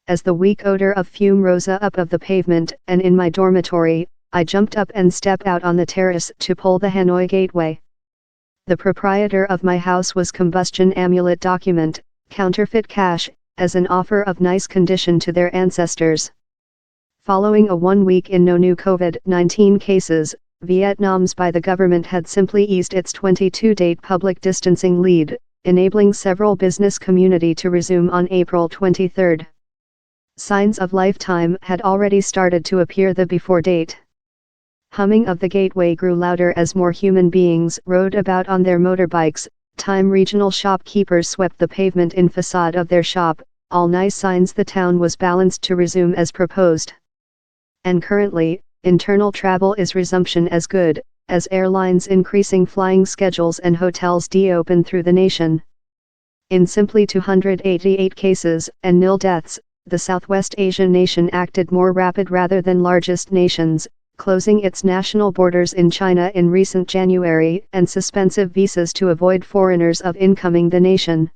as the weak odor of fume rose up of the pavement, and in my dormitory, I jumped up and stepped out on the terrace to pull the Hanoi gateway. The proprietor of my house was combustion amulet document, counterfeit cash, as an offer of nice condition to their ancestors. Following a 1 week in no new COVID-19 cases, Vietnam's by the government had simply eased its 22-date public distancing lead, enabling several business community to resume on April 23. Signs of lifetime had already started to appear the before date. Humming of the gateway grew louder as more human beings rode about on their motorbikes. Time regional shopkeepers swept the pavement in facade of their shop, all nice signs the town was balanced to resume as proposed. And currently, internal travel is resumption as good, as airlines increasing flying schedules and hotels de-open through the nation. In simply 288 cases and nil deaths, the Southwest Asian nation acted more rapid rather than largest nations, closing its national borders in China in recent January and suspensive visas to avoid foreigners of incoming the nation.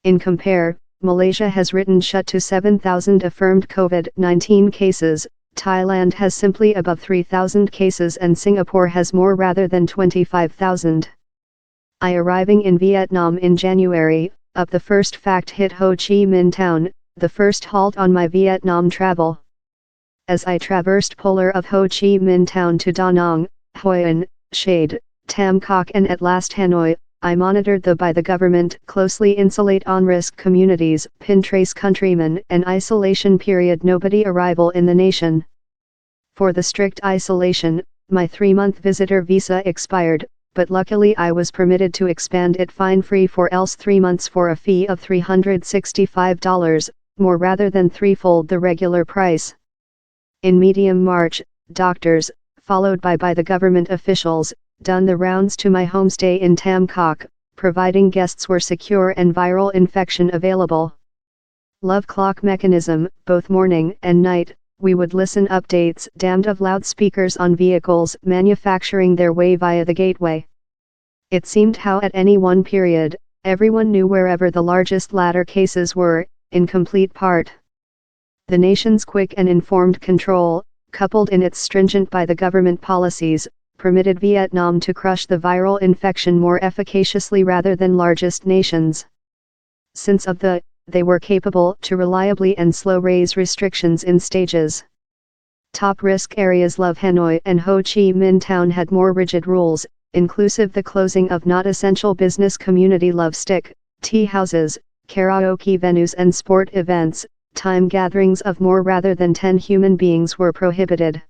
In compare, Malaysia has written shut to 7,000 affirmed COVID-19 cases, Thailand has simply above 3,000 cases and Singapore has more rather than 25,000. I arriving in Vietnam in January, up the first fact hit Ho Chi Minh Town, the first halt on my Vietnam travel. As I traversed polar of Ho Chi Minh Town to Da Nang, Hoi An, Shade, Tam Coc and at last Hanoi, I monitored the by the government closely insulate on-risk communities, pin trace countrymen and isolation period nobody arrival in the nation. For the strict isolation, my 3-month visitor visa expired, but luckily I was permitted to expand it fine-free for else 3 months for a fee of $365, more rather than threefold the regular price. In medium March, doctors, followed by the government officials, done the rounds to my homestay in Tam Coc, providing guests were secure and viral infection available. Love clock mechanism, both morning and night, we would listen updates damned of loudspeakers on vehicles manufacturing their way via the gateway. It seemed how at any one period, everyone knew wherever the largest latter cases were, in complete part. The nation's quick and informed control, coupled in its stringent by the government policies, permitted Vietnam to crush the viral infection more efficaciously rather than largest nations. Since they were capable to reliably and slow raise restrictions in stages. Top risk areas Love Hanoi and Ho Chi Minh Town had more rigid rules, inclusive the closing of not essential business community love stick, tea houses, karaoke venues and sport events. Time gatherings of more rather than 10 human beings were prohibited.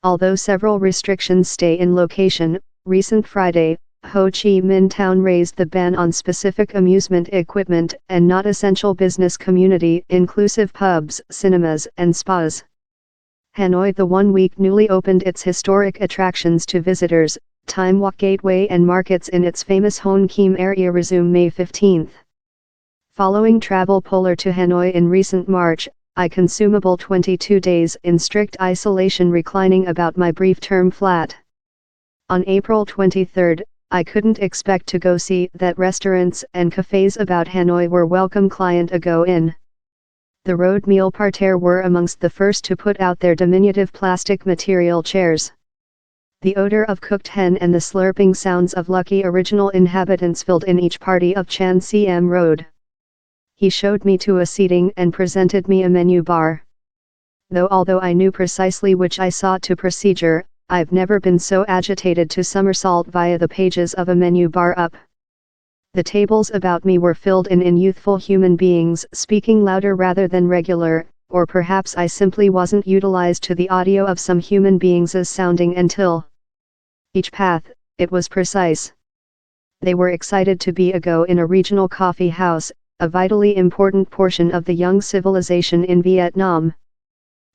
Although several restrictions stay in location, recent Friday, Ho Chi Minh Town raised the ban on specific amusement equipment and not essential business community inclusive pubs, cinemas and spas. Hanoi the 1 week newly opened its historic attractions to visitors, Time Walk Gateway and markets in its famous Hon Kim area resume May 15. Following travel polar to Hanoi in recent March, I consumable 22 days in strict isolation reclining about my brief term flat. On April 23, I couldn't expect to go see that restaurants and cafes about Hanoi were welcome client a go in. The road meal parterre were amongst the first to put out their diminutive plastic material chairs. The odor of cooked hen and the slurping sounds of lucky original inhabitants filled in each party of Chan Cm Road. He showed me to a seating and presented me a menu bar. Although I knew precisely which I sought to procedure, I've never been so agitated to somersault via the pages of a menu bar up. The tables about me were filled in youthful human beings speaking louder rather than regular, or perhaps I simply wasn't utilized to the audio of some human beings as sounding until each path, it was precise. They were excited to be a go in a regional coffee house, a vitally important portion of the young civilization in Vietnam.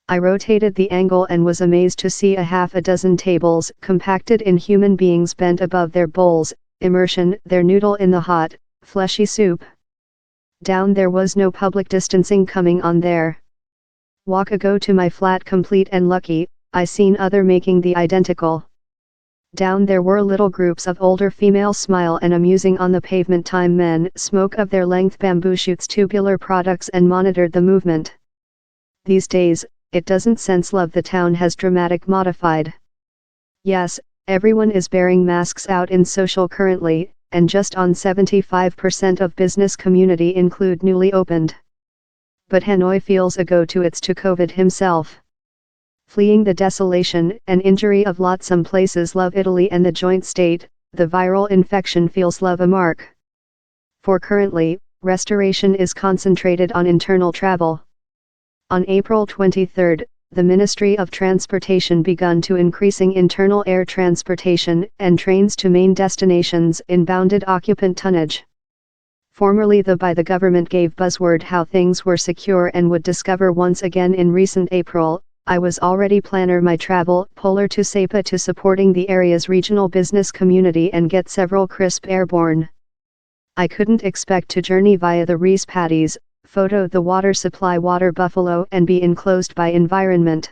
I rotated the angle and was amazed to see a half a dozen tables compacted in human beings bent above their bowls, immersion their noodle in the hot, fleshy soup. Down there was no public distancing coming on there. Walk a go to my flat complete and lucky, I seen other making the identical. Down there were little groups of older females smile and amusing on the pavement. Time men smoke of their length bamboo shoots tubular products and monitored the movement. These days, it doesn't sense love the town has dramatic modified. Yes, everyone is bearing masks out in social currently, and just on 75% of business community include newly opened. But Hanoi feels a go to its to COVID himself. Fleeing the desolation and injury of lot some places love Italy and the joint state, the viral infection feels love a mark. For currently, restoration is concentrated on internal travel. On April 23, the Ministry of Transportation begun to increasing internal air transportation and trains to main destinations in bounded occupant tonnage. Formerly by the government gave buzzword how things were secure and would discover once again in recent April, I was already planner my travel polar to SEPA to supporting the area's regional business community and get several crisp airborne. I couldn't expect to journey via the Reese Paddies, photo the water supply water buffalo and be enclosed by environment.